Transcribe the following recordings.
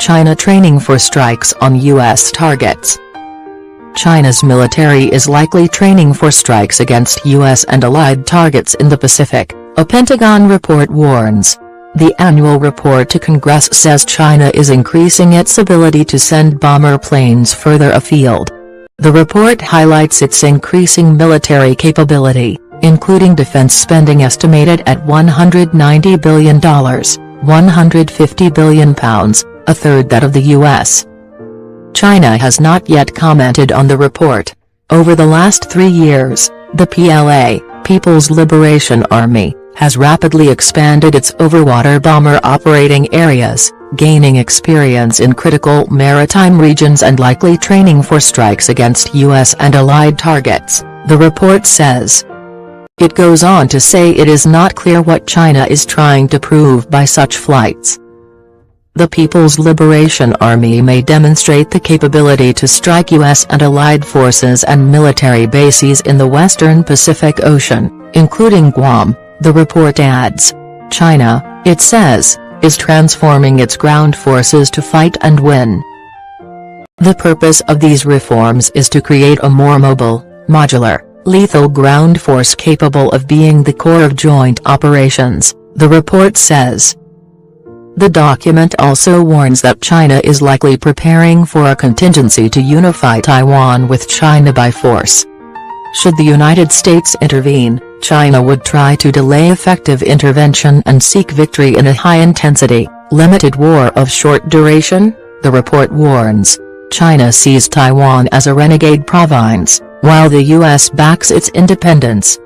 China training for strikes on U.S. targets. China's military is likely training for strikes against U.S. and allied targets in the Pacific, a Pentagon report warns. The annual report to Congress says China is increasing its ability to send bomber planes further afield. The report highlights its increasing military capability, including defense spending estimated at $190 billion, £150 billion, a third that of the U.S. China has not yet commented on the report. Over the last 3 years, the PLA, People's Liberation Army, has rapidly expanded its overwater bomber operating areas, gaining experience in critical maritime regions and likely training for strikes against U.S. and allied targets, the report says. It goes on to say it is not clear what China is trying to prove by such flights. The People's Liberation Army may demonstrate the capability to strike U.S. and allied forces and military bases in the western Pacific Ocean, including Guam, the report adds. China, it says, is transforming its ground forces to fight and win. The purpose of these reforms is to create a more mobile, modular, lethal ground force capable of being the core of joint operations, the report says. The document also warns that China is likely preparing for a contingency to unify Taiwan with China by force. Should the United States intervene, China would try to delay effective intervention and seek victory in a high-intensity, limited war of short duration, the report warns. China sees Taiwan as a renegade province, while the U.S. backs its independence.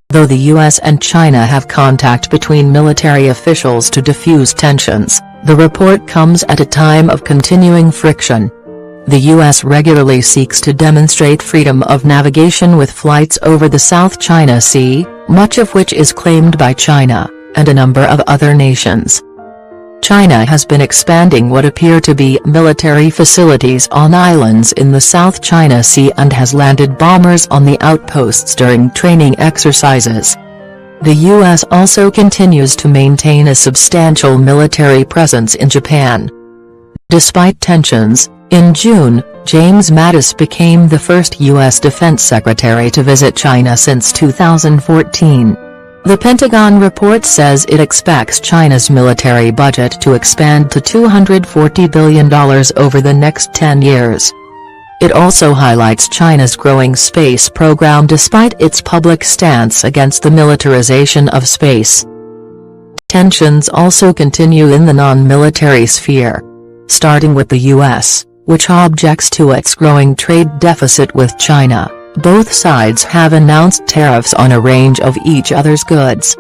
Though the U.S. and China have contact between military officials to diffuse tensions, the report comes at a time of continuing friction. The U.S. regularly seeks to demonstrate freedom of navigation with flights over the South China Sea, much of which is claimed by China, and a number of other nations. China has been expanding what appear to be military facilities on islands in the South China Sea and has landed bombers on the outposts during training exercises. The U.S. also continues to maintain a substantial military presence in Japan. Despite tensions, in June, James Mattis became the first U.S. Defense Secretary to visit China since 2014. The Pentagon report says it expects China's military budget to expand to $240 billion over the next 10 years. It also highlights China's growing space program despite its public stance against the militarization of space. Tensions also continue in the non-military sphere. Starting with the U.S., which objects to its growing trade deficit with China. Both sides have announced tariffs on a range of each other's goods.